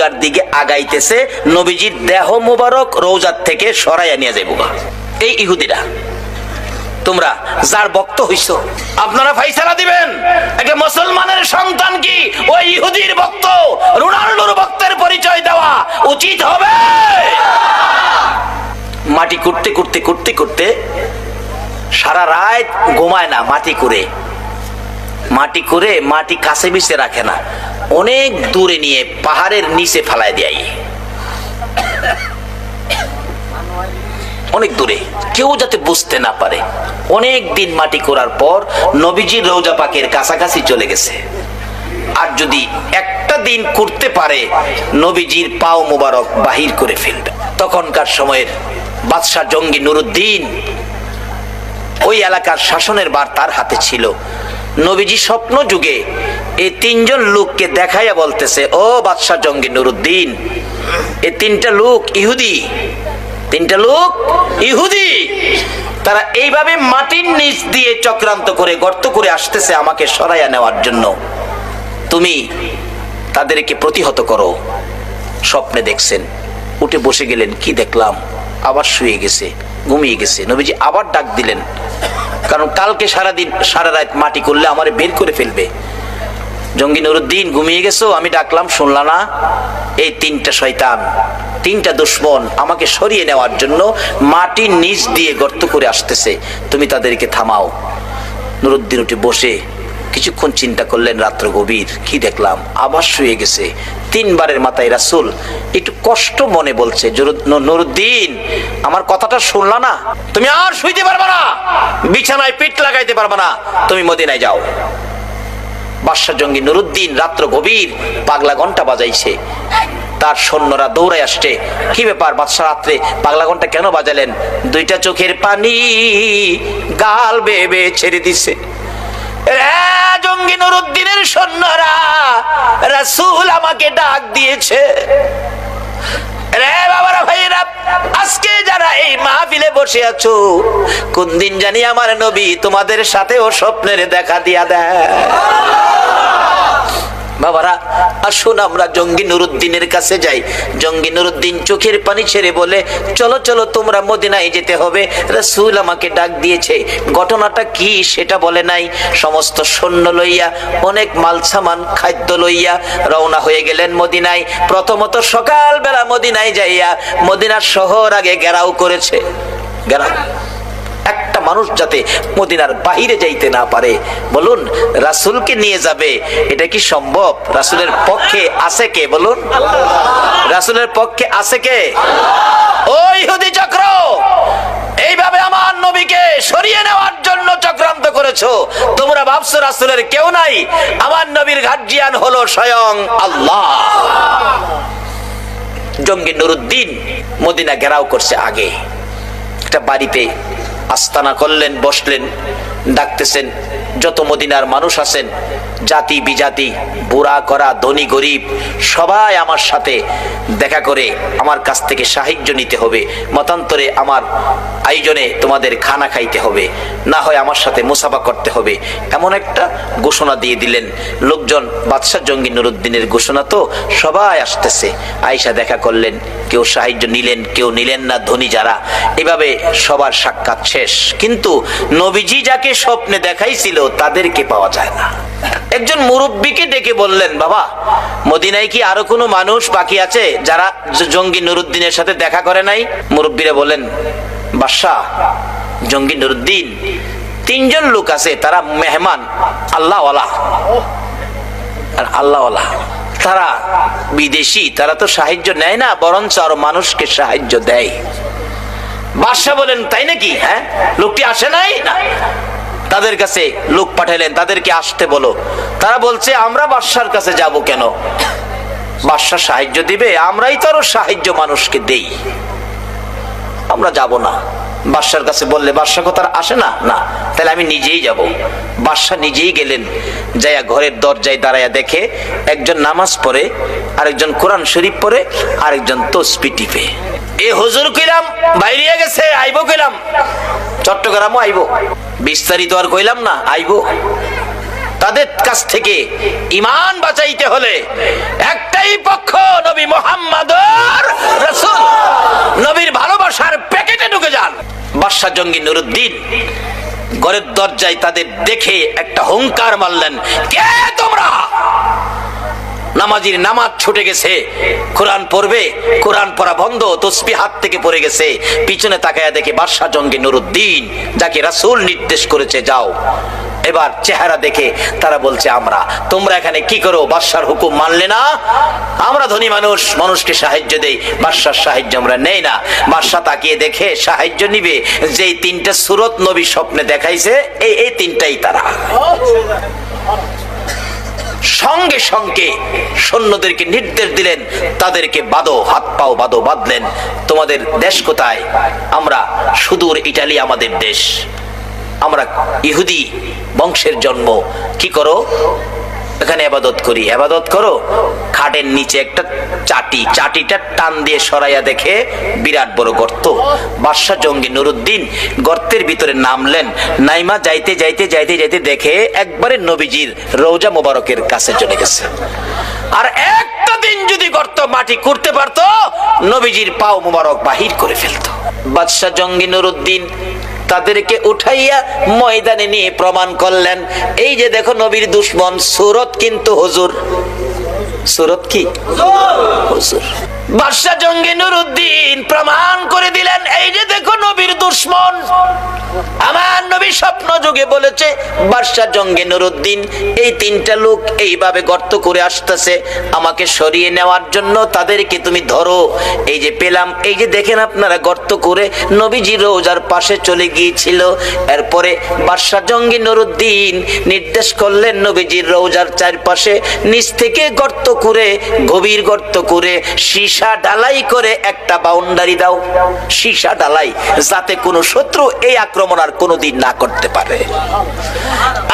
নৌকার দিকে আগাইতেছে, নবীজির দেহ মোবারক রওজার থেকে সরাইয়া নিয়ে যাইব। এই ইহুদিরা, তোমরা যার ভক্ত হইছো, আপনারা ফাইসালা দিবেন একটা মুসলমানের সন্তান কি ওই ইহুদির ভক্ত, রোনাল্ডোর ভক্তের পরিচয় দেওয়া উচিত হবে? মাটি করতে করতে করতে করতে সারা রাত ঘুমায় না, মাটি করে মাটি কাছে মিশে রাখে না, অনেক দূরে নিয়ে পাহাড়ের নিচে ফেলায় দেয়, অনেক দূরে, কেউ যাতে বুঝতে না পারে। অনেক দিন মাটি করার পর নবীজির রওজা পাকের কাছাকাছি চলে গেছে। আর যদি একটা দিন করতে পারে, নবীজির পাও মুবারক বাহির করে ফেলবে। তখনকার সময়ের বাদশাহ জঙ্গি নুরুদ্দিন, ওই এলাকার শাসনের ভার তার হাতে ছিল। নবীজি স্বপ্ন যুগে এই তিনজন লোককে দেখাইয়া বলতেছে, ও বাদশাহ জঙ্গি নুরুদ্দিন, এই তিনটা লোক ইহুদি, তারা এইভাবে মাটির নিচ দিয়ে চক্রান্ত করে গর্ত করে আসতেছে আমাকে সরাইয়া নেওয়ার জন্য, তুমি তাদেরকে প্রতিহত করো। স্বপ্নে দেখছেন, উঠে বসে গেলেন, কি দেখলাম, আবার শুয়ে গেছে, ঘুমিয়ে গেছে। নবীজি আবার ডাক দিলেন, কারণ কালকে সারাদিন সারা রাত মাটি করলে আমারে বের করে ফেলবে। জঙ্গি নুরুদ্দিন, ঘুমিয়ে গেছো? আমি ডাকলাম শুনলা না? এই তিনটা শয়তান, তিনটা দুশ্মন আমাকে সরিয়ে নেওয়ার জন্য মাটির নিচ দিয়ে গর্ত করে আসতেছে, তুমি তাদেরকে থামাও। নুরুদ্দিন উঠে বসে কিছুক্ষণ চিন্তা করলেন, রাত্র গভীর, কি দেখলাম, আবার শুয়ে গেছে। তিনবারের মাথায় রাসূল একটু কষ্ট মনে বলছে, নুরুদ্দিন, আমার কথাটা শুনলা না? তুমি আর শুইতে পারবে না, বিছানায় পিঠ লাগাইতে পারবে না, তুমি মদিনায় যাও। বাদশা জঙ্গি নুরুদ্দিন রাত্র গভীর পাগলা ঘন্টা বাজাইছে, তার সৈন্যরা দৌড়ে আসছে। কি ব্যাপার বাদশা, রাত্রে পাগলা ঘন্টা কেন বাজালেন? দুইটা চোখের পানি গাল বেয়ে ছেড়ে দিছে। জঙ্গি নুরুদ্দিনের সৈন্যরা, রাসূল আমাকে ডাক দিয়েছে। রে বাবারা, ভাইরা, আজকে যারা এই মাহফিলে বসে আছো, কোন দিন জানি আমার নবী তোমাদের সাথেও স্বপ্নের দেখা দিয়া দেয়। বাবারা, আসুন আমরা জঙ্গি নুরুদ্দিনের কাছে যাই। জঙ্গি নুরুদ্দিন চোখের পানি ছেড়ে বলে, চলো চলো, তোমরা মদিনায় যেতে হবে, রাসূল আমাকে ডাক দিয়েছে। ঘটনাটা কি সেটা বলে নাই। সমস্ত সৈন্য লইয়া, অনেক মাল সামান খাদ্য লইয়া রওনা হয়ে গেলেন মদিনায়। প্রথমত সকালবেলা মদিনায় যাইয়া মদিনার শহর আগে ঘেরাও করেছে। ঘেরাও, একটা মানুষ যাতে মদিনার বাহিরে যাইতে না পারে। বলুন, রাসূলকে নিয়ে যাবে, এটা কি সম্ভব? রাসূলের পক্ষে আছে কে? বলুন, রাসূলের পক্ষে আছে কে? ওই ইহুদি চক্র এইভাবে আমার নবীকে সরিয়ে নেওয়ার জন্য চক্রান্ত করেছো। তোমরা ভাবছো রাসূলের কেউ নাই, আমার নবীর গার্জিয়ান হলো স্বয়ং আল্লাহ। জঙ্গি নুরুদ্দিন মদিনা ঘেরাও করছে। আগে একটা বাড়িতে আস্তানা করলেন, বসলেন, ডাকতেছেন, যত মদিনার মানুষ আছেন, জাতি বিজাতি, বুড়া করা, ধনী গরিব, সবাই আমার সাথে দেখা করে আমার কাছ থেকে সাহায্য নিতে হবে। মতান্তরে আমার আয়োজনে তোমাদের খানা খাইতে হবে, না হয় আমার সাথে মুসাফা করতে হবে। এমন একটা ঘোষণা দিয়ে দিলেন। লোকজন বাদশা জঙ্গি নুরুদ্দিনের ঘোষণা তো, সবাই আসতেছে। আয়েশা দেখা করলেন, কেউ সাহায্য নিলেন, কেউ নিলেন না, ধনী যারা। এভাবে সবার সাক্ষাৎ শেষ। কিন্তু নবীজি যাকে স্বপ্নে দেখাইছিল তাদেরকে পাওয়া যায় না। একজন মুরব্বীকে ডেকে বললেন, বাবা, মদিনায় কি আরো কোনো মানুষ বাকি আছে যারা জঙ্গি নুরুদ্দিনের সাথে দেখা করে নাই? মুরব্বীরা বলেন, বাদশাহ, জঙ্গি নুরুদ্দিন তিনজন লোক আছে, তারা মেহমান, আল্লাহওয়ালা, আর আল্লাহওয়ালা, তারা বিদেশি, তারা তো সাহায্য নেয় না, বরঞ্চ আরো মানুষকে সাহায্য দেয়। বাদশাহ বলেন, তাই নাকি? হ্যাঁ, লোকটি আসে নাই? না। তাদের কাছে লোক পাঠালেন, তাদেরকে আসতে বলো। তারা বলছে, আমরা বাদশার কাছে যাব কেন? বাদশা সাহায্য দিবে, আমরাই তো আরো সাহায্য মানুষকে দেই, আমরা যাব না। বাদশার কাছে বললে বাদশা কথা আসে না, না, তাহলে আমি নিজেই যাব। বাদশা নিজেই গেলেন, যাইয়া ঘরের দরজায় দাঁড়াইয়া দেখে একজন নামাজ পড়ে, আরেকজন কোরআন শরীফ পড়ে, আরেকজন তসবিহ টিপে। এ হুজুর কইলাম বাইরে গেছে, আইবো কইলাম, চট্টগ্রামও আইবো, বিস্তারিত আর কইলাম না, আইবো। তাদের কাছ থেকে ঈমান বাঁচাইতে হলে একটাই পক্ষ, নবী মুহাম্মদুর রাসূল। নবীর ভালোবাসার প্যাকেটে ঢুকে যান। বাদশা জঙ্গি নুরুদ্দিন ঘরের দরজায় তাদের দেখে একটা হুঙ্কার মারলেন, কে তোমরা? নামাজির নামাজ ছুটে গেছে, কোরআন পড়বে, কোরআন পড়া বন্ধ, তসবিহ হাত থেকে পড়ে গেছে। পিছনে তাকায়া দেখে বাদশা জঙ্গি নুরুদ্দিন, যাকে রাসূল নির্দেশ করেছে যাও। এবার চেহারা দেখে তারা বলছে, আমরা। তোমরা এখানে কি করো? বাদশার হুকুম মানলে না? আমরা ধনী মানুষ, মানুষকে সাহায্য দেই, বাদশার সাহায্য আমরা নেই না। বাদশা তাকিয়ে দেখে সাহায্য নিবে যেই তিনটা সূরত নবী স্বপ্নে দেখাইছে, এই তিনটাই তারা। সঙ্গে সঙ্গে সৈন্যদেরকে নির্দেশ দিলেন, তাদেরকে বাঁধো, হাত পাও বাঁধো। বাঁধলেন। তোমাদের দেশ কোথায়? আমরা সুদূর ইটালি আমাদের দেশ, আমরা ইহুদি বংশের জন্ম। কি করো? এখানে ইবাদত করি। ইবাদত করো। খাটের নিচে একটা চাটিটা টান দিয়ে সরাইয়া দেখে বিরাট বড় গর্ত। বাদশা জঙ্গি নুরুদ্দিন গর্তের ভিতরে নামলেন। নাইমা যাইতে যাইতে যাইতে যাইতে দেখে একবারে নবীজির রওজা মোবারকের কাছে চলে গেছে। আর একটা দিন যদি গর্ত মাটি করতে পারতো, নবীজির পাও মোবারক বাহির করে ফেলতো। বাদশা জঙ্গি নুরুদ্দিন তাদেরকে উঠাইয়া ময়দানে নিয়ে প্রমাণ করলেন, এই যে দেখো নবীর দুশমন সূরত কিন্তু হুজুর। সূরত কি? হুজুর। বাদশা জঙ্গি নুরুদ্দিন প্রমাণ করে দিলেন, এই যে দেখো নবীর দুশমন। আমার নবী স্বপ্ন যুগে বলেছে, বাদশা জঙ্গি নুরুদ্দিন এই তিনটা লোক এইভাবে গর্ত করে আসতেছে, আমাকে সরিয়ে নেওয়ার জন্য তাদেরকে তুমি ধরো। এই যে পেলাম, এই যে দেখেন আপনারা গর্ত করে নবীজি রওজার পাশে চলে গিয়েছিল। এরপরে বাদশা জঙ্গি নুরুদ্দিন নির্দেশ করলেন, নবীজির রওজার চারপাশে নিচ থেকে গর্ত করে, গভীর গর্ত করে, সীসা ঢালাই করে একটা বাউন্ডারি দাও। সীসা ঢালাই, যাতে কোনো শত্রু এই আক্রমণ আর কোনোদিন না করতে পারে।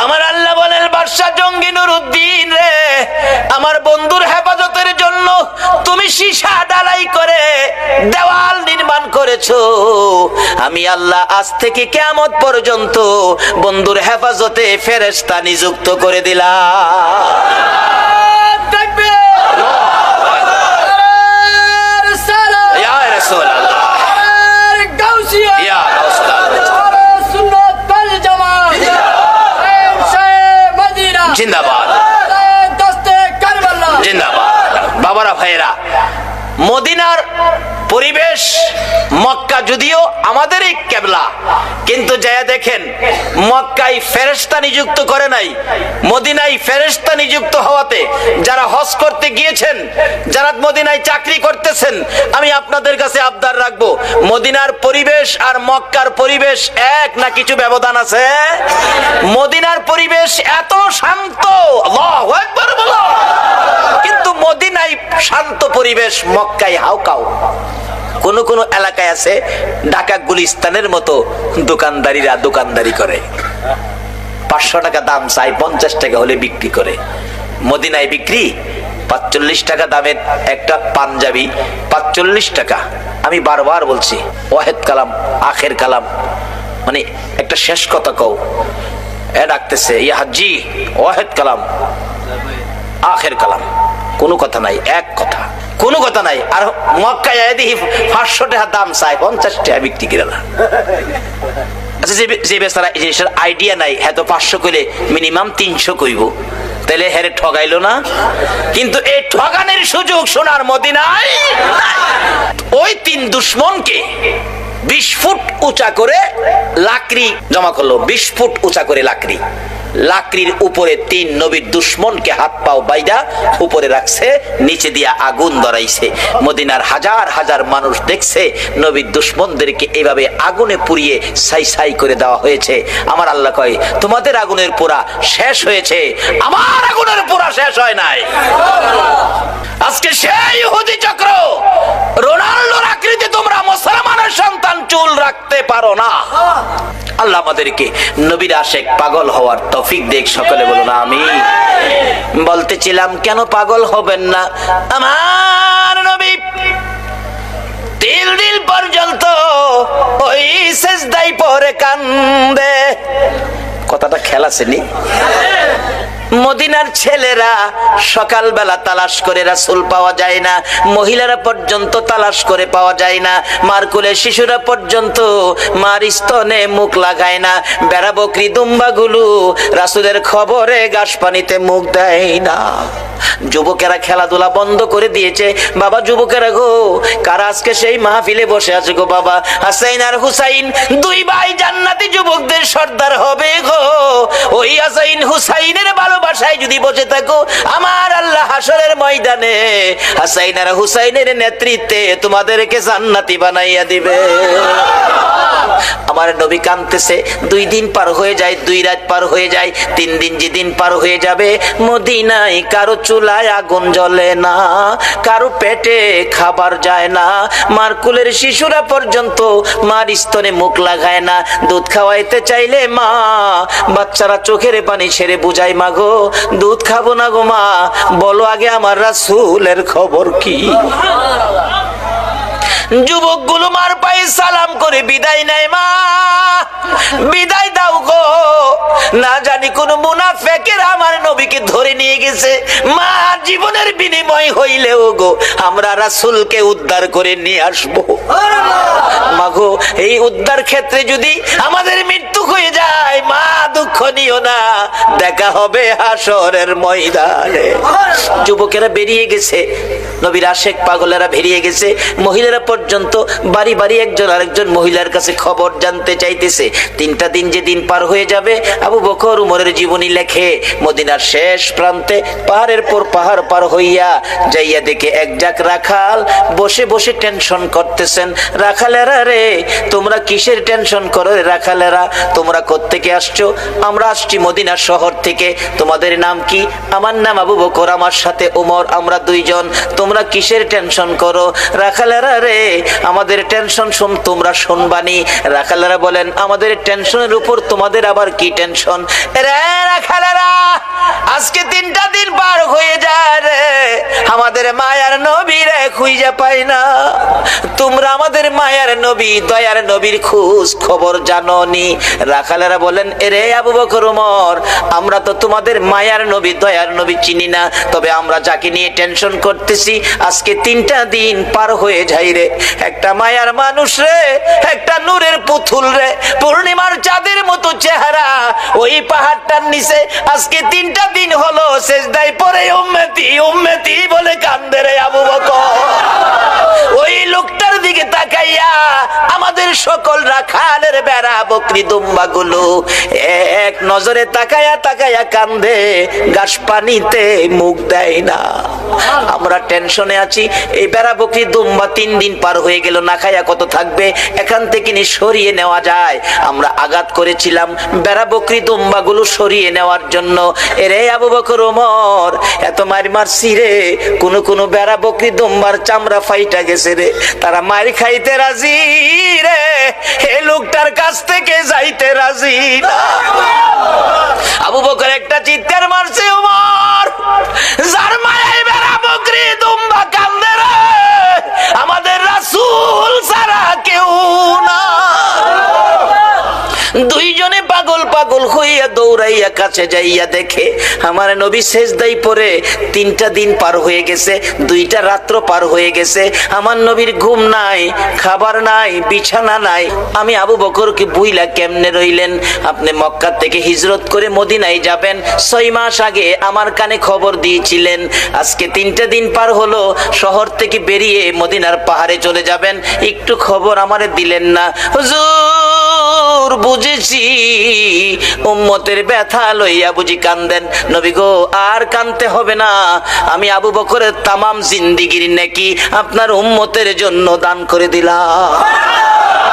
আমার আল্লাহ বলেন, বাদশা জঙ্গি নুরুদ্দিন রে, আমার বন্ধুর হেফাজতের জন্য তুমি সীসা ঢালাই করে দেওয়াল নির্মাণ করেছো। আমি আল্লাহ আজ থেকে কিয়ামত পর্যন্ত বন্ধুর হেফাজতে ফেরেশতা নিযুক্ত করে দিলাম। জিন্দাবাদ, জিন্দাবাদ। বাবারা ভাইয়েরা, মদিনার পরিবেশ, মক্কা যদিও আমাদেরই কেবলা, কিন্তু যায়া দেখেন মক্কায় ফেরেশতা নিযুক্ত করে নাই, মদিনায় ফেরেশতা নিযুক্ত হওয়াতে যারা হজ করতে গিয়েছেন, যারা মদিনায় চাকরি করতেছেন, আমি আপনাদের কাছে আবদার রাখবো, মদিনার পরিবেশ আর মক্কার পরিবেশ এক না কিছু ব্যবধান আছে? মদিনার পরিবেশ এত শান্ত, আল্লাহু আকবার বলো, কিন্তু মদিনায় শান্ত পরিবেশ, মক্কায় হাউকাউ। কোন কোন এলাকায় আছে ঢাকা গুলিস্তানের মতো দোকানদারিরা দোকানদারি করে, 500 টাকা দাম চাই, 50 টাকা হলে বিক্রি করে। মদিনায় বিক্রি 45 টাকা দামের একটা পাঞ্জাবি, 45 টাকা। আমি বারবার বলছি, ওয়াহেদ কালাম আখের কালাম, মানে একটা শেষ কথা কও। এ ডাকতেছে, ইয়া হাজি ওয়াহেদ কালাম আখের কালাম, কোনো কথা নাই, এক কথা, কোনো কথা নাই। আর মক্কায় দেখি 500 টাকা দাম চাই, 50 টাকা বিক্রি করে না। আচ্ছা, যে বেচারা এই জিনিসের আইডিয়া নাই, হ্যাঁ তো 500 কইলে মিনিমাম 300 কইব, তাহলে হেরে ঠগাইলো না? কিন্তু এই ঠগানের সুযোগ সোনার মদিনায় ওই তিন দুশমনকে 20 ফুট উঁচা করে লাকড়ি জমা করলো, 20 ফুট উঁচা করে লাকড়ি, লাকড়ির উপরে 3 নবীর দুশমনকে হাত পাও বাইদা উপরে রাখছে, নিচে দিয়া আগুন ধরাইছে। মদিনার হাজার হাজার মানুষ দেখছে নবীর দুশমনদেরকে এইভাবে আগুনে পুড়িয়ে ছাই ছাই করে দেওয়া হয়েছে। আমার আল্লাহ কয়, তোমাদের আগুনের পোড়া শেষ হয়েছে, আমার আগুনের পোড়া শেষ হয় নাই। আজকে সেই ইহুদি চক্র, রোনাল্ডোর আকৃতি তোমরা মুসলমানের সন্তান চুল রাখতে পারো না। আল্লাহ আমাদেরকে নবীর আশেক পাগল হওয়ার তৌফিক দেখ, সকলে বলুন আমিন। বলতেছিলাম কেন পাগল হবেন না? আমার নবী তিল দিল পর্যন্ত ওই সেজদায় পড়ে কান্দে। কথাটা খেয়াল আছে নি? মদিনার ছেলেরা সকালবেলা তালাশ করে রাসূল পাওয়া যায় না, মহিলারা পর্যন্ত তালাশ করে পাওয়া যায় না, মার কোলে শিশুরা পর্যন্ত মার স্তনে মুখ লাগায় না, বেড়া বকরি দুম্বাগুলো রাসূলের খবরে ঘাস পানিতে মুখ দেয় না। যুবকেরা খেলাধুলা বন্ধ করে দিয়েছে। বাবা যুবকেরা গো, কারা আজকে সেই মাহফিলে বসে আছে গো বাবা? হাসাইন আর হুসাইন দুই ভাই জান্নাতি যুবকদের সর্দার হবে গো। ওই হাসাইন হুসাইনের ভালোবাসায় যদি বসে থাকো, আমার আল্লাহ হাসরের ময়দানে হাসাইন আর হুসাইনের নেতৃত্বে তোমাদেরকে জান্নাতি বানাইয়া দিবে। আমার নবী কাঁদতেছে। 2 দিন পার হয়ে যায়, 2 রাত পার হয়ে যায়, 3 দিন যেদিন পার হয়ে যাবে, মদিনায় কারো চুলায় আগুন জ্বলে না, কারো পেটে খাবার যায় না, মার কোলের শিশুরা পর্যন্ত মার স্তনে মুখ লাগায় না। দুধ খাওয়াইতে চাইলে মা বাচ্চারা চোখের পানি ছেড়ে বুঝায়, মা গো দুধ খাবো না গো মা, বলো আগে আমার রাসূলের খবর কি। যুবকগুলো মার পায়ে সালাম করে বিদায় নেয়, মা বিদায় দাও গো, না জানি কোন মুনাফিকের আমার নবীকে ধরে নিয়ে গেছে, মা জীবনের বিনিময় হইলেও গো আমরা রাসূলকে উদ্ধার করে নিয়ে আসবো। মা গো এই উদ্ধার ক্ষেত্রে যদি আমাদের মৃত্যু হয়ে যায়, মা দুঃখ নিও না, দেখা হবে হাসরের ময়দানে। যুবকেরা বেরিয়ে গেছে, নবীর আশেক পাগলেরা বেরিয়ে গেছে, মহিলারা পর্যন্ত বাড়ি বাড়ি একজন আরেকজন মহিলার কাছে খবর জানতে চাইতেছে। 3টা দিন যেদিন পার হয়ে যাবে, আবু বকর উমরের জীবনী লেখে মদিনার শেষ প্রান্তে পাহাড়ের পর পাহাড় পার হইয়া যাইয়া দেখে এক জাক রাখাল বসে বসে টেনশন করতেছেন। রাখালেরা রে, তোমরা কিসের টেনশন করো রে রাখালেরা? তোমরা কোত্থেকে আসছো? আমরা আসছি মদিনা শহর থেকে। তোমাদের নাম কি? আমার নাম আবু বকর, আমার সাথে উমর, আমরা 2 জন। তোমরা কিসের টেনশন করো? রাখালেরা রে, আমাদের টেনশন তোমরা শুনবানি। রাখালেরা বলেন, আমাদের টেনশনের উপর তোমাদের আবার কি টেনশন? রে রাখালেরা, আজকে 3টা দিন পার হয়ে যায় রে, আমাদের মায়ার নবী রে খুঁজে পাই না। তোমরা আমাদের মায়ার নবী দয়ার নবীর খোঁজ খবর জানোনি? রাখালেরা বলেন, এরে আবু বকর উমর, আমরা তো তোমাদের মায়ার নবী দয়ার নবী চিনি না, তবে আমরা যাকে নিয়ে টেনশন করতেছি আজকে 3টা দিন পার হয়ে যায় রে, একটা মায়ার মানুষ রে, একটা নূরের পুতুল রে, পূর্ণিমার চাঁদের মতো চেহারা, ওই পাহাড়টার নিচে আজকে 3টা দিন হলো সেজদায় পড়ে উম্মতি উম্মতি বলে কান্দে রে আবু বকর। ওই লোকটার দিকে তাকাইয়া আমাদের সকল রাখালের বেড়া বকরি দুম্বা গুলো এক নজরে তাকায়া তাকায়া কান্দে, ঘাস পানিতে মুখ দেয় না। আমরা টেনশনে আছি, এই বেড়া বকরি দুম্বা 3 দিন পার হয়ে গেল, না খায়া কত থাকবে, এখান থেকে নি সরিয়ে নেওয়া যায়। আমরা আঘাত করেছিলাম বেড়া বকরি দুম্বা গুলো সরিয়ে নেওয়ার জন্য। এরে আবু বকর ওমর, এত মার মারছি রে, কোন বেড়া বকরি দুম্বার চামড়া ফাইটা গেছে রে, তারা মার খাইতে রাজি রে, এই লোকটার কাছ থেকে যাইতে রাজি না। আবু বকর একটা চিৎকার মারছে, ওমর যার মায়ায় বেড়া বকরি দুম্বা কান্দে রে, আমাদের রাসূল ছাড়া কেউ না। 2 জনে পাগল পাগল হইয়া দৌড়াইয়া কাছে যাইয়া দেখে আমার নবী সেজদায় পড়ে 3টা দিন পার হয়ে গেছে, 2টা রাত্র পার হয়ে গেছে, আমার নবীর ঘুম নাই, খাবার নাই, বিছানা নাই। আমি আবু বকরকে বুইলা কেমনে রইলেন? আপনি মক্কা থেকে হিজরত করে মদিনায় যাবেন 6 মাস আগে আমার কানে খবর দিয়েছিলেন, আজকে 3টা দিন পার হলো, শহর থেকে বেরিয়ে মদিনার পাহাড়ে চলে যাবেন, একটু খবর আমারে দিলেন না। হুজুর বুঝেছি, উম্মতের ব্যথা লইয়া বুঝি কান্দেন। নবী গো আর কানতে হবে না, আমি আবু বকরের তামাম জিন্দেগির নেকি আপনার উম্মতের জন্য দান করে দিলাম।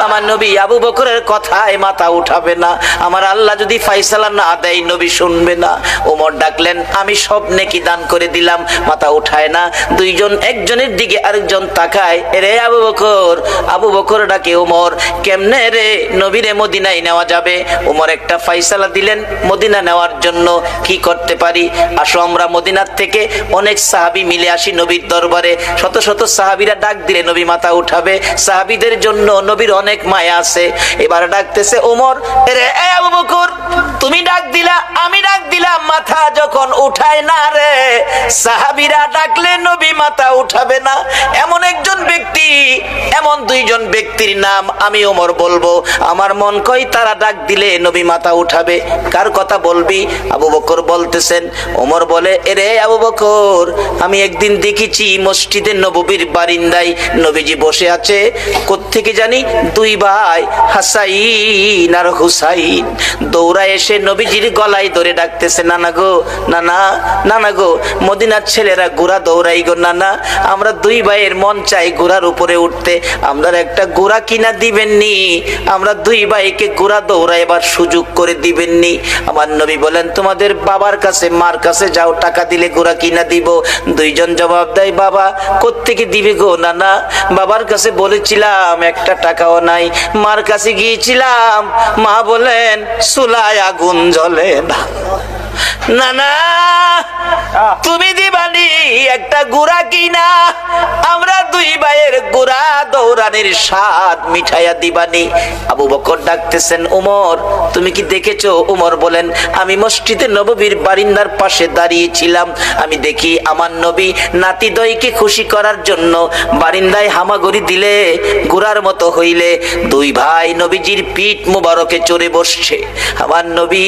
আমার নবী আবু বকরের কথায় মাথা উঠাবে না, আমার আল্লাহ যদি ফাইসালা না দেয় নবী শুনবে না। ওমর ডাকলেন, আমি সব নেকি দান করে দিলাম, মাথা উঠায় না। 2 জন একজনের দিকে আরেকজন তাকায়, রে আবু বকর। আবু বকর ডাকে, ওমর কেমনে রে নবীরে মদিনায় নেওয়া যাবে? ওমর একটা ফাইসালা দিলেন মদিনা নেওয়ার জন্য। কি করতে পারি? আসো আমরা মদিনার থেকে অনেক সাহাবী মিলে আসি নবীর দরবারে। শত শত সাহাবীরা ডাক দিলে নবী মাথা উঠাবে, সাহাবীদের জন্য নবীর অনেক অনেক মায়া আছে। এবার ডাকতেছে ওমর, রে আবু বকর তুমি ডাক দিলা, আমি ডাক দিলাম, মাথা যখন উঠায় না রে। সাহাবীরা ডাকলে নবী মাথা উঠাবে না, এমন একজন ব্যক্তি, এমন দুইজন ব্যক্তির নাম আমি ওমর বলবো, আমার মন কই তারা ডাক দিলে নবী মাথা উঠাবে। কার কথা বলবি? আবু বকর বলতেছেন। ওমর বলে, এরে আবু বকর আমি একদিন দেখেছি মসজিদে নববীর বারিন্দায় নবীজি বসে আছে, কোত্থেকে জানি দুই ভাই হাসাইন আর হুসাইন দৌড়ায় এসে নবীজির গলায় ধরে ডাকতেছে, নানা গো নানা, নানা গো মদিনার ছেলেরা ঘোড়া দৌড়াই গো নানা, আমরা দুই ভাইয়ের মন চাই ঘোড়ার উপরে উঠতে, আমরা একটা ঘোড়া কিনা দিবেননি, আমরা দুই ভাইকে ঘোড়া দৌড়াইবার সুযোগ করে দিবেননি। আমার নবী বলেন, তোমাদের বাবার কাছে মার কাছে যাও, টাকা দিলে ঘোড়া কিনা দিব। দুইজন জবাব দেয়, বাবা কোত্থেকে দিবে গো নানা, বাবার কাছে বলেছিলাম একটা টাকাও নাই, মার কাছে গিয়েছিলাম, মা বলেন চুলায় আগুন জ্বলে না। নানা তুমি দিবানি একটা ঘোড়া কিনা, আমরা দুই ভাইয়ের ঘোড়া দৌড়ানির স্বাদ মিঠাইয়া দিবানি। আবু বকর ডাকতেছেন, ওমর তুমি কি দেখেছো? ওমর বলেন, আমি মসজিদে নববীর বারিন্দার পাশে দাঁড়িয়েছিলাম, আমি দেখি আমার নবী নাতিদয়কে খুশি করার জন্য বারিন্দায় হামাগুড়ি দিলে ঘোড়ার মতো হইলে দুই ভাই নবীজির পিঠ মুবারকে চড়ে বসছে। আমার নবী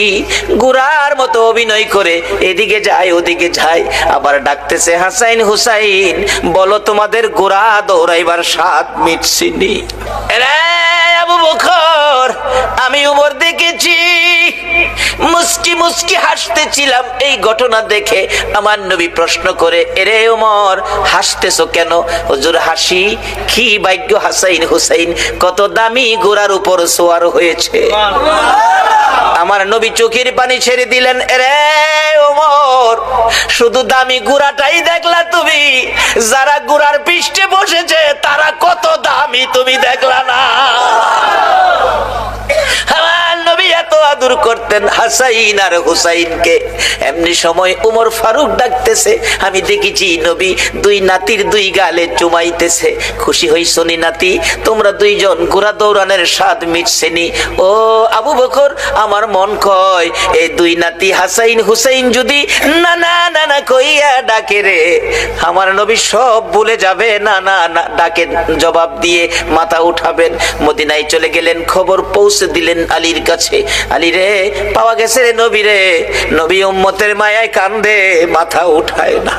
ঘোড়ার মতো অভিনয় করে এদিকে যায় ওদিকে যায়, আবার ডাকতেছে, হাসাইন হুসাইন বলো তোমাদের ঘোড়া দৌড়াইবার স্বাদ মিটছিনি? আবু বকর আমি ওমর দেখেছি, মুস্কি মুস্কি হাসতেছিলাম এই ঘটনা দেখে। আমার নবী প্রশ্ন করে, এরে ওমর হাসতেছো কেন? হুজুর হাসি কি ভাগ্য হাসাইন হুসাইন কত দামি ঘোড়ার উপর সোয়ার হয়েছে। আমার নবী চোখের পানি ছেড়ে দিলেন, রে ওমর শুধু দামি ঘোড়াটাই দেখলা তুমি, যারা ঘোড়ার পৃষ্ঠে বসেছে তারা কত দামি তুমি দেখলা না। আমার নবী এত আদর করতেন হাসাইন আর হুসাইনকে। এমনি সময় উমর ফারুক ডাকতেছে, আমি দেখেছি নবী দুই নাতির দুই গালে চুমাইতেছে, খুশি হইছো নি নাতি? তোমরা দুইজন ঘোড়া দৌড়ানোর স্বাদ মিটছেনি? ও আবু বকর আমার মন কয় এই দুই নাতি হাসাইন হুসাইন যদি নানা নানা কইয়া ডাকে রে, আমার নবী সব ভুলে যাবে, না না না ডাকে জবাব দিয়ে মাথা উঠাবেন। মদিনায় চলে গেলেন, খবর পৌঁছে দিলেন আলীর কাছে, আলী রে পাওয়া গেছে রে নবী রে। নবী উম্মতের মায়ায় কান্দে, মাথা উঠায় না।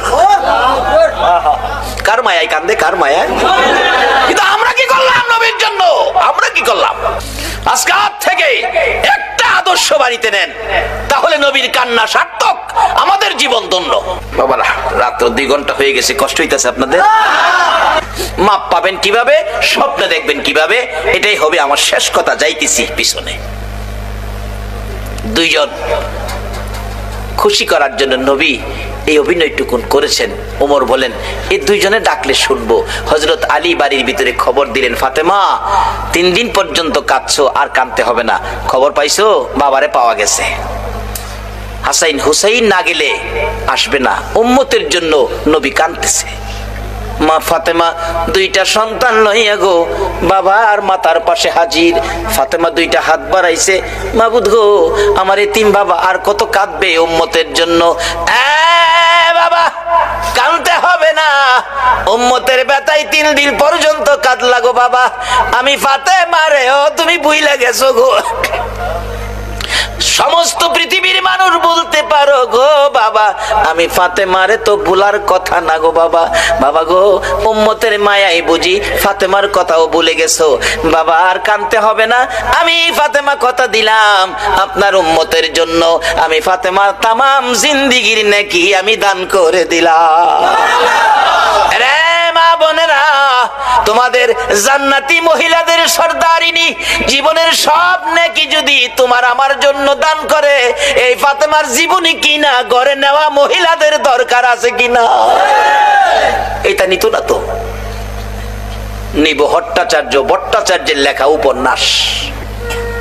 কার মায়ায় কান্দে? কার মায়ায়? কিন্তু আমরা কি করলাম নবীর জন্য? আমরা কি করলাম? আজকে আজ থেকে একটা আদর্শ বাড়িতে নেন, তাহলে নবীর কান্না সার্থক, আমাদের জীবন ধন্য। বাবারা রাত্র 2 ঘন্টা হয়ে গেছে, কষ্ট হইতেছে আপনাদের? মাপ পাবেন কিভাবে, স্বপ্ন দেখবেন কিভাবে, এটাই হবে আমার শেষ কথা। যাইতেছি পিছনে। দুইজন খুশি করার জন্য নবী এই অভিনয়টুকুন করেছেন। ওমর বলেন, এই দুইজনে ডাকলে শুনবো। হযরত আলী বাড়ির ভিতরে খবর দিলেন, ফাতেমা 3 দিন পর্যন্ত কাঁদছো, আর কাঁদতে হবে না, খবর পাইছো বাবারে পাওয়া গেছে। হাসাইন হুসাইন না গেলে আসবে না, উম্মতের জন্য নবী কাঁদতেছে। মা ফাতেমা 2টা সন্তান লইয়া গো বাবার মাথার পাশে হাজির। ফাতেমা 2টা হাত বাড়াইছে, মাবুদ গো আমার এতিম বাবা আর কত কাঁদবে উম্মতের জন্য। বাবা কাঁদতে হবে না, উম্মতের ব্যথায় 3 দিন পর্যন্ত কাঁদলা গো বাবা, আমি ফাতেমা রে ও তুমি ভুইলা গেছো গো। সমস্ত পৃথিবীর মানুষ বলতে পারো গো বাবা, আমি ফাতেমারে তো ভুলার কথা না গো বাবা। বাবা গো উম্মতের মায়াই বুঝি ফাতেমার কথাও ভুলে গেছো বাবা, আর কাঁদতে হবে না, আমি ফাতেমা কথা দিলাম আপনার উম্মতের জন্য, আমি ফাতেমার তামাম জিন্দেগীর নেকি আমি দান করে দিলাম। রে মা বোনেরা, তোমাদের জান্নাতি মহিলাদের সর্দারিনী জীবনের সব নেকি যদি তোমার আমার জন্য দান করে, এই ফাতেমার জীবনী কিনা ঘরে নেওয়া মহিলাদের দরকার আছে কিনা? এটা নিত না তো। নিব ভট্টাচার্যের লেখা উপন্যাস।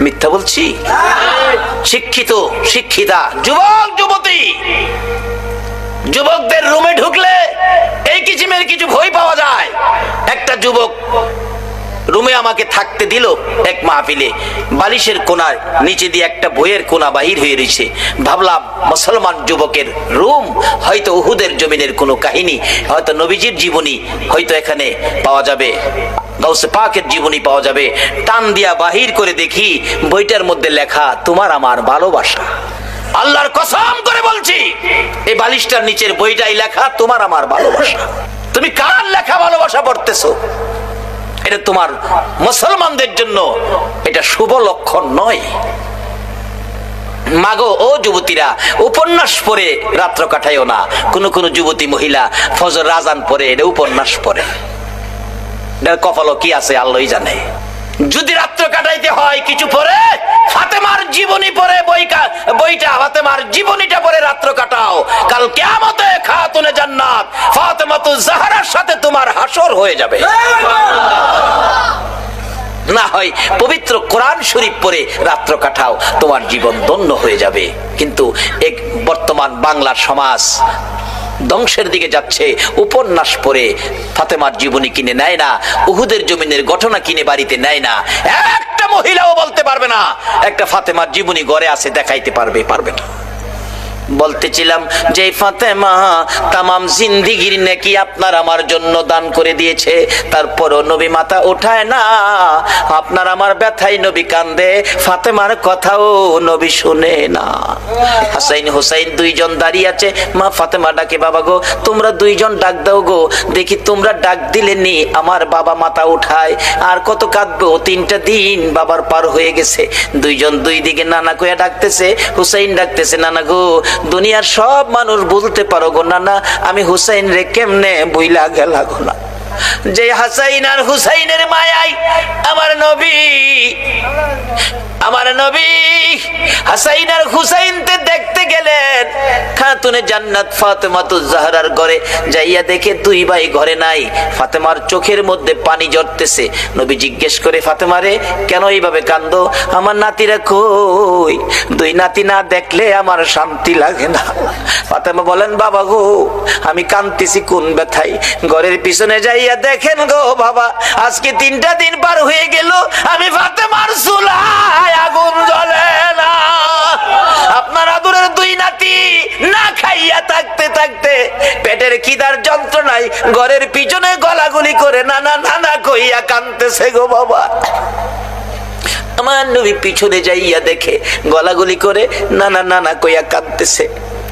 মিথ্যা বলছি? শিক্ষিত শিক্ষিতা যুবক যুবতী, যুবকদের রুমে ঢুকলে এই কিচিমের কিছু ভয় পাওয়া যায়। একটা যুবক রুমে রুমে আমাকে থাকতে দিল এক মাহফিলে, বালিশের কোনার নিচে দিয়ে একটা বইয়ের কোনা বাহির হয়ে রয়েছে। ভাবলাম মুসলমান যুবকের রুম, হয়তো উহুদের জমিনের কোনো কাহিনী, হয়তো নবীজির জীবনী হয়তো এখানে পাওয়া যাবে, গাউসে পাকের জীবনী পাওয়া যাবে। টান দিয়া বাহির করে দেখি বইটার মধ্যে লেখা তোমার আমার ভালোবাসা। আল্লাহর কসম করে বলছি, এই বালিশটার নিচের বইটাই লেখা তোমার আমার ভালোবাসা। তুমি কার লেখা ভালোবাসা পড়তেছো? এটা তোমার মুসলমানদের জন্য এটা শুভ লক্ষণ নয়। মাগো ও যুবতীরা, উপন্যাস পড়ে রাত্র কাটাইও না। কোন কোন যুবতী মহিলা ফজর আযান পড়ে এটা উপন্যাস পড়ে, এটার কপালও কি আছে আল্লাহই জানে। যদি রাত্র কাটাইতে হয় কিছু পরে ফাতেমার জীবনী পড়ে বইটা ফাতেমার জীবনীটা পড়ে রাত্র কাটাও। কাল কিয়ামতে খাতুনে জান্নাত ফাতেমাতুজ জাহরার সাথে তোমার হাসর হয়ে যাবে। না হয় পবিত্র কোরআন শরীফ পড়ে রাত্র কাটাও, তোমার জীবন ধন্য হয়ে যাবে। কিন্তু এক বর্তমান বাংলার সমাজ ধ্বংসের দিকে যাচ্ছে। উপন্যাস পড়ে ফাতেমার জীবনী কিনে নেয় না, উহুদের জমিনের ঘটনা কিনে বাড়িতে নেয় না। একটা মহিলাও বলতে পারবে না একটা ফাতেমার জীবনী ঘরে আছে, দেখাইতে পারবে না। বলতেছিলাম যে ফাতেমা তামাম জিন্দেগীর নেকি আপনার আমার জন্য দান করে দিয়েছে, তারপরও নবী মাথা ওঠায় না। আপনার আমার ব্যথায় নবী কান্দে, ফাতেমার কথাও নবী শুনে না। হাসাইন হুসাইন দুইজন দাঁড়িয়ে আছে, মা ফাতেমা ডাকে, বাবা গো তোমরা দুইজন ডাক দাও গো, দেখি তোমরা ডাক দিলে নি আমার বাবা মাথা উঠায়। আর কত কাঁদবো, 3টা দিন বাবার পার হয়ে গেছে। দুইজন দুই দিকে নানা কইয়া ডাকতেছে। হুসাইন ডাকতেছে, নানা গো দুনিয়ার সব মানুষ বলতে পারো গো নানা, আমি হুসাইন রে কেমনে বইলা গেলা গো না। যে হাসাইন আর হুসাইনের মায়ায় আমার নবী হাসাইন আর হুসাইনকে দেখতে গেলেন খাতুনে জান্নাত ফাতেমাতুজ জাহরার ঘরে। যাইয়া দেখে দুই ভাই ঘরে নাই। ফাতেমার চোখের মধ্যে পানি ঝরতেছে। নবী জিজ্ঞেস করে, ফাতেমা রে কেন এইভাবে কান্দো? আমার নাতিরা কই? দুই নাতি না দেখলে আমার শান্তি লাগে না। ফাতেমা বলেন, বাবা গো আমি কাঁদতেছি কোন ব্যথায়। ঘরের পিছনে যাইয়া দেখেন গো বাবা, আজকে 3টা দিন পার হয়ে গেল, আমি ফাতেমার চুলায় আগুন জ্বলে না। আপনার আদরের দুই নাতি না খাইয়া থাকতে থাকতে পেটের খিদার যন্ত্রণায় ঘরের পিছনে গলাগুলি করে নানা নানা কইয়া কাঁদতেছে গো বাবা। আমার নবী পিছনে যাইয়া দেখে গলাগুলি করে নানা নানা কইয়া কাঁদতেছে।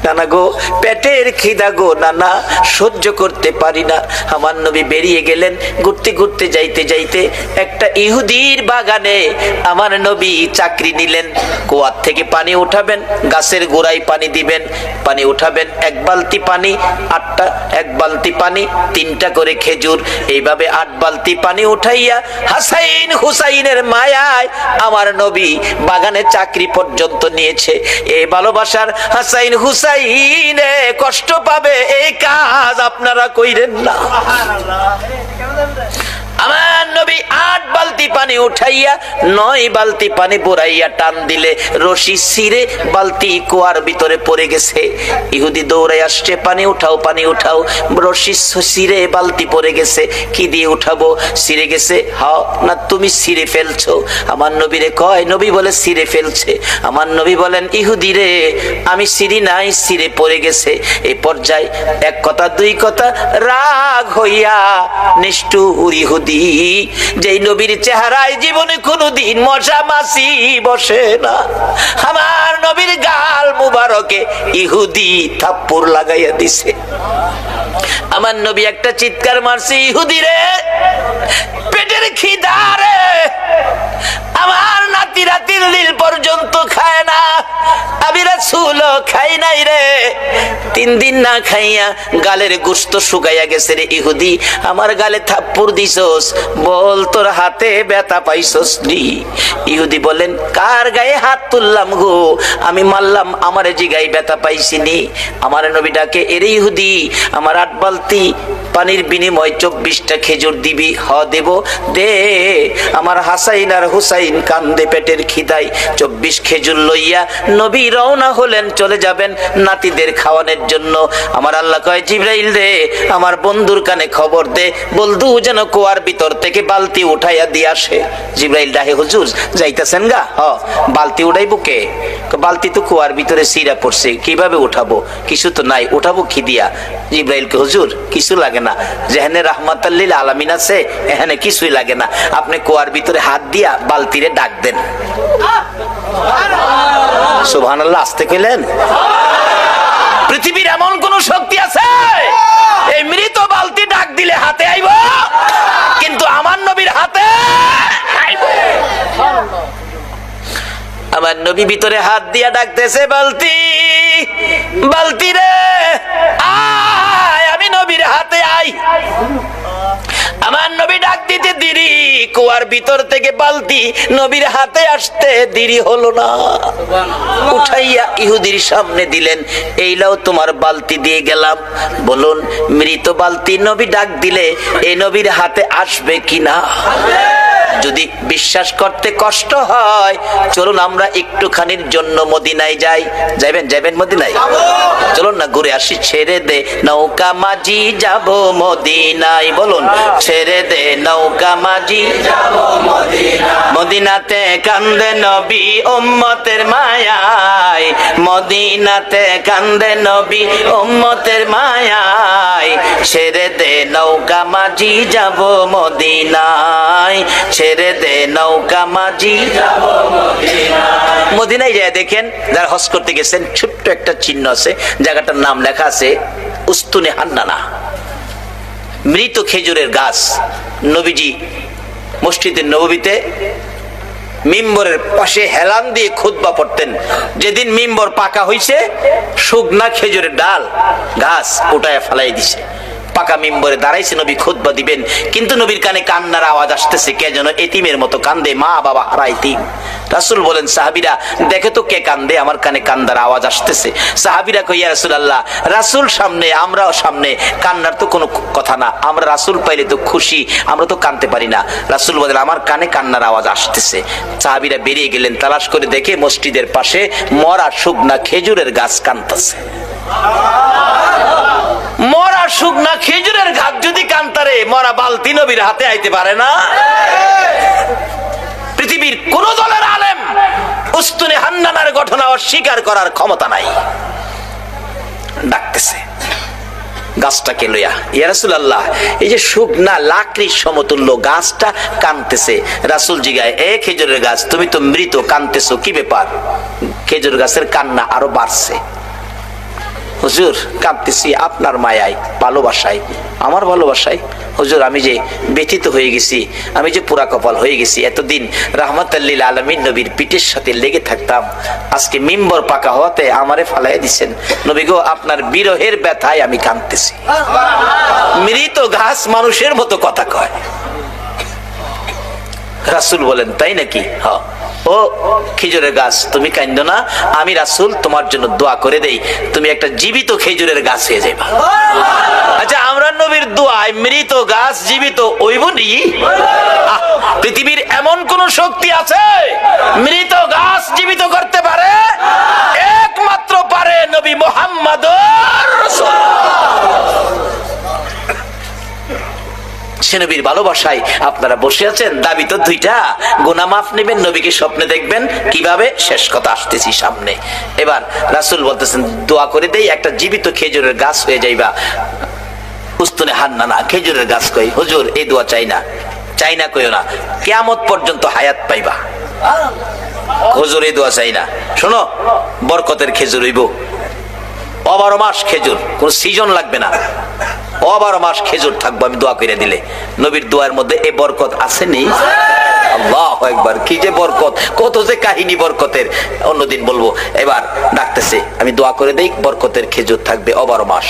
নানা গো পেটের খিদা গো নানা, সহ্য করতে পারি না। আমার নবী বেরিয়ে গেলেন। ঘুরতে ঘুরতে যাইতে যাইতে একটা ইহুদির বাগানে আমার নবী চাকরি নিলেন। কুয়ার থেকে পানি উঠাবেন, গাছের গোড়ায় পানি দিবেন, পানি উঠাবেন 1 বালতি পানি, 1 বালতি পানি 3টা করে খেজুর, এইভাবে 8 বালতি পানি উঠাইয়া হাসাইন হুসাইনের মায়ায় আমার নবী বাগানে চাকরি পর্যন্ত নিয়েছে। এই ভালোবাসার হাসাইন হুসাইন কষ্ট পাবে, এই কাজ আপনারা কইরেন না। আমার নবী 8 বালতি পানি উঠাইয়া 9 বালতি পানি পুরাইয়া টান দিলে রশি ছিঁড়ে বালতি কুয়ার ভিতরে পড়ে গেছে। ইহুদি দৌড়াই আসছে, পানি উঠাও পানি উঠাও। রশি ছিঁড়ে বালতি পড়ে গেছে, কি দিয়ে উঠাবো? ছিঁড়ে গেছে। হাও না তুমি ছিঁড়ে ফেলছো? আমার নবীরে কয়, নবী বলে ছিঁড়ে ফেলছে। আমার নবী বলেন, ইহুদি রে আমি ছিঁড়ি নাই, ছিঁড়ে পড়ে গেছে। এই পর্যায়ে 1 কথা 2 কথা রাগ হইয়া নিষ্ঠুর ইহুদি, যেই নবীর চেহারায় জীবনে কোনদিন মশা মাছি বসে না, আমার নবীর গাল মুবারকে ইহুদি থাপ্পড় লাগাইয়া দিছে। আমার নবী একটা চিৎকার মারছে, ইহুদি রে পেটের খিদা রে, আমার নাতি রাতির লীল পর্যন্ত খায় না, আমি রাসূলও খাই নাই রে। 3 দিন না খাইয়া গালের গোশত শুকাইয়া গেছে রে ইহুদি, আমার গালে থাপ্পড় দিছস, বল তোর হাতে ব্যথা পাইছস নি? ইহুদি বলেন, কার গায়ে হাত তুললাম গো? আমি মারলাম, আমার জিগায় ব্যথা পাইছিনি। আমার নবী ডাকে, এরে ইহুদি আমার 8 বালতি পানির বিনিময়ে 24টা খেজুর দিবি? হ দেব। দে। আমার হাসাইন আর হুসাইন কান্দে পেটের খিদায় 24 খেজুর লইয়া নবী রওনা হলেন, চলে যাবেন নাতিদের খাওয়ানোর জন্য। আমার আল্লাহ কয়, জিবরাইল রে আমার বন্ধুর কানে খবর দে, বলদু যেন কুয়ার ভিতর থেকে বালতি উঠাইয়া দিয়ে আসে। জিবরাইল ডাহে, হুজুর যাইতেছেন গা? হ। বালতি উঠাইবো কে? বালতি তো কুয়ার ভিতরে সিরা পড়ছে, কিভাবে উঠাবো? কিছু তো নাই, উঠাবো কি দিয়া? জিবরাইল কে, হুজুর কিছু লাগে না, যেখানে রাহমাতাল লিল আলামিন আছে এখানে কিছুই লাগে না, আপনি কুয়ার ভিতরে হাত দিয়া বালতিরে ডাক দেন। সুবহানাল্লাহ, আসতে কইলেন? পৃথিবীর এমন কোন শক্তি আছে এই মৃত বালতি ডাক দিলে হাতে আইব? কিন্তু আমার নবীর হাতে আইব। আমার নবী ভিতরে হাত দিয়া ডাকতেছে, বালতি, বালতি রে আয়, আমি নবীর হাতে আই। আমার নবী ডাক দিতে দেরি, কুয়ার ভিতর থেকে বালতি নবীর হাতে আসতে দেরি হলো না। উঠাইয়া ইহুদির সামনে দিলেন, এই লাও তোমার বালতি দিয়ে গেলাম। বলুন, মৃত বালতি নবী ডাক দিলে এই নবীর হাতে আসবে কিনা? যদি বিশ্বাস করতে কষ্ট হয়, চলুন আমরা একটুখানির জন্য মদিনায় যাই। যাবেন? যাবেন মদিনায়? চলুন না ঘুরে আসি। ছেড়ে দে নৌকা মাঝি যাব মদিনায়। বলুন, ছেড়ে দে নৌকা মাঝি যাব মদিনায়। মদিনাতে কান্দে নবী উম্মতের মায়ায়, মদিনাতে কান্দে নবী উম্মতের মায়ায়। ছেড়ে দে নৌকা মাঝি যাব মদিনায়, ছেড়ে দে নৌকা মাঝি যাব মদিনায়। মদিনায় যায় দেখেন, যারা হজ করতে গেছেন, ছোট্ট একটা চিহ্ন আছে, জায়গাটার নাম লেখা আছে উস্তুনে হান্নানা, মৃত খেজুরের গাছ। নবীজি মসজিদে নববীতে মিম্বরের পাশে হেলান দিয়ে খুতবা পড়তেন। যেদিন মিম্বর পাকা হইছে, শুকনা খেজুরের ডাল গাছ উঠায় ফেলাই দিছে। পাকা মিম্বরে দাঁড়াইছে, নবী খুতবা দিবেন, কিন্তু নবীর কানে কান্নার আওয়াজ আসতেছে। কে যেন এতিমের মতো কান্দে, মা বাবা হারা এতিম। রাসূল বলেন, সাহাবীরা দেখে তো কে কান্দে, আমার কানে কান্দার আওয়াজ আসতেছে। সাহাবীরা কই, ইয়া রাসূলুল্লাহ, রাসূল সামনে, আমরাও সামনে, কান্নার তো কোনো কথা না, আমরা রাসূল পাইলে তো খুশি, আমরা তো কাঁদতে পারি না। রাসূল বলেন, আমার কানে কান্নার আওয়াজ আসতেছে। সাহাবীরা বেরিয়ে গেলেন, তালাশ করে দেখে মসজিদের পাশে মরা শুকনা খেজুরের গাছ কাঁদতেছে। মরা শুকনা খেজুরের গাছ যদি কান্তারে, মরা বালতি নবীর হাতে আইতে পারে না? পৃথিবীর কোন দলের আলেম উস্তুনে হান্নানার ঘটনা অস্বীকার করার ক্ষমতা নাই। ডাকতেছে গাছটাকে লইয়া, ইয়া রাসূলুল্লাহ, এই যে শুকনা লাকড়ির সমতুল্য গাছটা কাঁদতেছে। রাসূল জিগায়, এ খেজুরের গাছ, তুমি তো মৃত, কাঁদতেছো কি ব্যাপার? খেজুর গাছের কান্না আরো বাড়ছে। হুজুর, কাঁদতেছি আপনার মায়ায়, ভালোবাসায়, আমার ভালোবাসায়। হুজুর, আমি যে ব্যথিত হয়ে গেছি, আমি যে পুরা কপাল হয়ে গেছি। এতদিন রাহমাতাল লিল আলামিন নবীর পিঠের সাথে লেগে থাকতাম, আজকে মিম্বর পাকা হওয়াতে আমারে ফালাই দিছেন। নবী গো, আপনার বিরহের ব্যথায় আমি কাঁদতেছি। মৃত গাছ মানুষের মতো কথা কয়। রাসূল বলেন, তাই নাকি? হ্যাঁ। ও খেজুরের গাছ, তুমি কাঁদো না, আমি রাসূল তোমার জন্য দোয়া করে দেই, তুমি একটা জীবিত খেজুরের গাছ হয়ে যাবে। আচ্ছা, আমরা নবীর দোয়ায় মৃত গাছ জীবিত হইব নি? পৃথিবীর এমন কোন শক্তি আছে মৃত গাছ জীবিত করতে পারে? একমাত্র পারে নবী মুহাম্মদুর রাসূলুল্লাহ। সে নবীর ভালোবাসায় আপনারা বসে আছেন, দাবি তো দুইটা, গুনাহ মাফ নেবেন, নবীকে স্বপ্নে দেখবেন, কিভাবে? শেষ কথা আসতেছি সামনে। এবার রাসূল বলতেছেন, দোয়া করে দেই, একটা জীবিত খেজুরের গাছ হয়ে যাইবা। উস্তুনে হান্নানা খেজুরের গাছ কই, হুজুর এই দোয়া চাই না, চাই না কইও না, কিয়ামত পর্যন্ত হায়াত পাইবা। হুজুর এই দোয়া চাই না, শোনো, বরকতের খেজুর হইব, 12 মাস খেজুর, কোন সিজন লাগবে না, 12 মাস খেজুর থাকবো আমি দোয়া করে দিলে। নবীর দোয়ার মধ্যে এই বরকত আছে নেই? আল্লাহু আকবার, কি যে বরকত, কত যে কাহিনী বরকতের, অন্যদিন বলবো। এবার ডাকতেছে, আমি দোয়া করে দেই, বরকতের খেজুর থাকবে 12 মাস।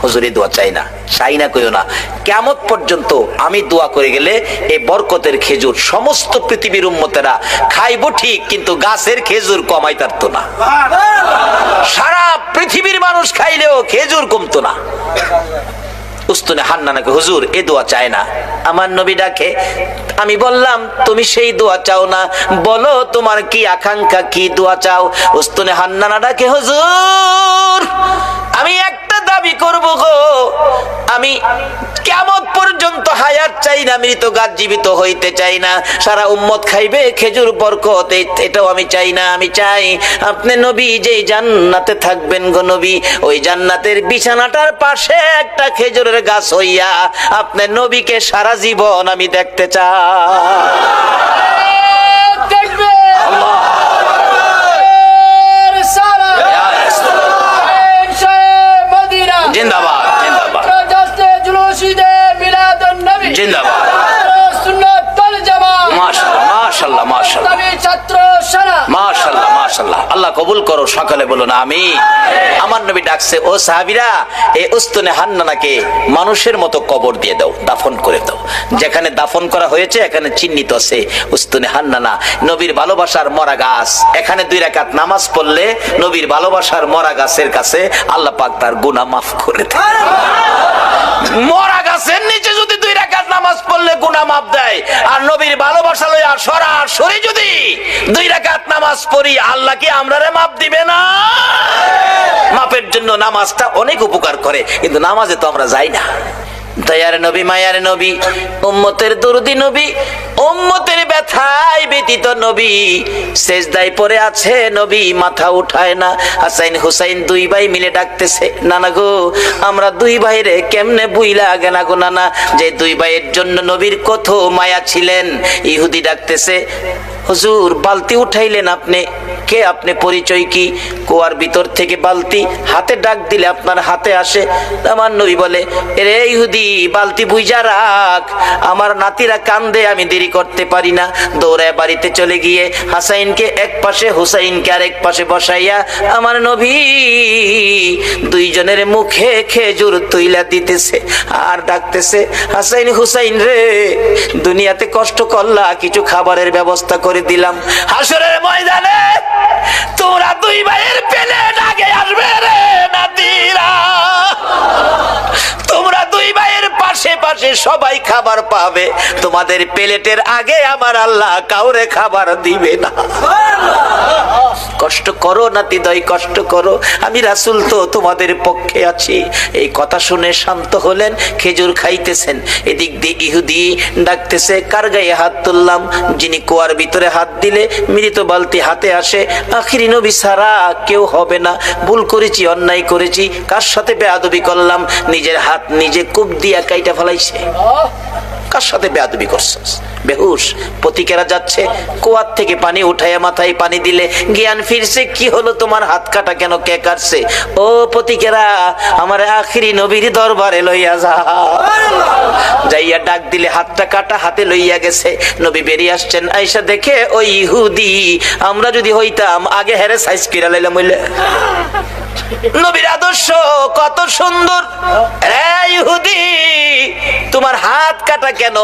হুজুর এই দোয়া চাই না, চাই না কইও না, কিয়ামত পর্যন্ত আমি দোয়া করে গেলে এই বরকতের খেজুর সমস্ত পৃথিবীর উম্মতেরা খাইবো ঠিক, কিন্তু গাছের খেজুর কমাই পারতো না। সারা পৃথিবীর মানুষ খাইলেও খেজুর কমতো না। উস্তুনে হান্নানাকে, হুজুর এই দোয়া চায় না। আমার নবী ডাকে, আমি বললাম তুমি সেই দোয়া চাও না, বলো তোমার কি আকাঙ্ক্ষা, কি দোয়া চাও। উস্তুনে হান্নানা ডাকে, হুজুর আমি একটা দাবি করব গো, আমি কিয়ামত পর্যন্ত হায়াত চাই না, মৃত গাছ জীবিত হইতে চাই না, সারা উম্মত খাইবে খেজুর বরকত, এটাও আমি চাই না। আমি চাই আপনি নবী যেই জান্নাতে থাকবেন গো নবী, ওই জান্নাতের বিছানাটার পাশে একটা খেজুরের গাছ হইয়া আপনি নবীকে সারা জীবন আমি দেখতে চাই। জিন্দাবাদ জিন্দাবাদ জিন্দাবাদ। মাশাআল্লাহ মাশাআল্লাহ মাশাআল্লাহ মাশাআল্লাহ। আল্লাহ কবুল করো, সকালে বলুন আমিন। আমার নবী ডাকছে, ও সাহাবীরা এই উস্তুনে হান্নানাকে মানুষের মতো কবর দিয়ে দাও, দাফন করে দাও। যেখানে দাফন করা হয়েছে এখানে চিহ্নিত আছে উস্তুনে হান্নানা, নবীর ভালোবাসার মরা গাছ। এখানে 2 রাকাত নামাজ পড়লে নবীর ভালোবাসার মরা গাছের কাছে আল্লাহ পাক তার গুনাহ মাফ করে দেয়। মরা গাছের নিচে যদি 2 রাকাত নামাজ পড়লে গুনাহ মাফ দেয়, আর নবীর ভালোবাসা লইয়া সরাসরি যদি 2 রাকাত নামাজ পড়ি, আল্লাহ কি আমরারে মাফ দিবে না? মাফের জন্য নামাজটা অনেক উপকার করে, কিন্তু নামাজে তো আমরা যাই না। দয়ার নবী, মায়ার নবী, উম্মতের দরদি নবী, উম্মতের ব্যথায় ব্যতীত নবী সেজদায় পড়ে আছে, নবী মাথা উঠায় না। হাসাইন হুসাইন 2 ভাই মিলে ডাকতেছে, নানা গো আমরা 2 ভাইরে কেমনে বুইলা গেনা গো নানা, যে 2 ভাইয়ের জন্য নবীর কত মায়া ছিলেন। ইহুদি ডাকতেছে, হুজুর বালতি উঠাইলেন আপনি, কে আপনি, পরিচয় কি? কুয়ার ভিতর থেকে বালতি হাতে ডাক দিলে আপনার হাতে আসে। আমার নবী বলে, রে ইহুদি বালতি বুইজা রাখ, আমার নাতিরা কান্দে, আমি দেরি করতে পারি না। দৌড়ায় বাড়িতে চলে গিয়ে হাসাইনকে এক পাশে, হুসাইনকে আরেক পাশে বসাইয়া আমার নবী 2 জনের মুখে খেজুর তুইলা দিতেছে আর ডাকতেছে, হাসাইন হুসাইন রে দুনিয়াতে কষ্ট করলা, কিছু খাবারের ব্যবস্থা করে দিলাম, হাসরের ময়দানে তোমরা 2 ভাইয়ের প্লেট আগে আসবে রে নাতিরা, তোমরা 2 ভাইয়ের পাশে পাশে সবাই খাবার পাবে, তোমাদের প্লেটের আগে আমার আল্লাহ কাউরে খাবার দিবে না। কষ্ট করো নাতি দয়, কষ্ট করো, আমি রাসূল তো তোমাদের পক্ষে আছি। এই কথা শুনে শান্ত হলেন, খেজুর খাইতেছেন। এদিক দিয়ে ইহুদি ডাকতেছে, কার গায়ে হাত তুললাম? যিনি কুয়ার ভিতরে হাত দিলে মৃত বালতি হাতে আসে, আখিরি নবী ছাড়া কেউ হবে না। ভুল করেছি, অন্যায় করেছি, কার সাথে বেয়াদবি করলাম? নিজের হাত নিজে কূপ দিয়া কাইটা ফেলাইছে। কার সাথে বেয়াদবি করছিস? বেহুশ। পতিকেরা যাচ্ছে, কুয়ার থেকে পানি উঠাইয়া মাথায় পানি দিলে জ্ঞান ফিরছে। কি হলো তোমার? হাত কাটা কেন? কে কাটছে? ও পতিকেরা, আমার আখিরি নবীর দরবারে লইয়া যা। যাইয়া ডাক দিলে হাতটা কাটা, হাতে লইয়া গেছে। নবী বেরিয়ে আসছেন, আয়েশা দেখে ওই ইহুদি, আমরা যদি হইতাম আগে হেরে সাইজ কিরা লাইলাম হইলে। নবীর আদর্শ কত সুন্দর। ইহুদি তোমার হাত কাটা কেন?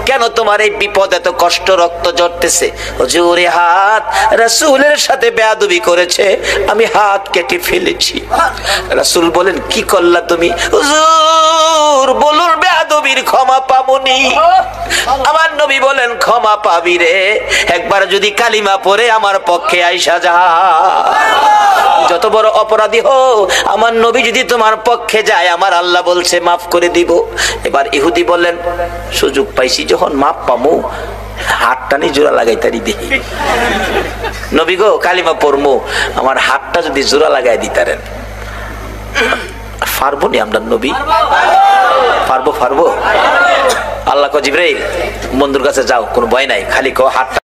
কেন তোমার এই বিপদ, এত কষ্ট, রক্ত ঝরতেছে? হুজুর এই হাত রাসূলের সাথে বেয়াদবি করেছে, আমি হাত কেটে ফেলেছি। রাসূল বলেন, কি করলা তুমি? হুজুর বলুন, বেয়াদবির ক্ষমা পামুনি। আমার নবী বলেন, ক্ষমা পাবি রে, একবার যদি কালিমা পড়ে আমার পক্ষে আইসা যা। যত বড় অপরাধী হো, আমার নবী যদি তোমার পক্ষে যায়, আমার আল্লাহ বলছে মাফ করে দিব। এবার ইহুদি বললেন, সুযোগ পাইছি যখন মাফ পামু, হাতটা নি জোড়া লাগাই তারি দেখি। নবী গো কালিমা পড়মু, আমার হাতটা যদি জোড়া লাগাই দিতারেন। পারবো নি আমরা নবী? পারবো পারবো। আল্লাহ কো জিবরাইল বন্ধুর কাছে যাও, কোনো ভয় নাই, খালি কো হাতটা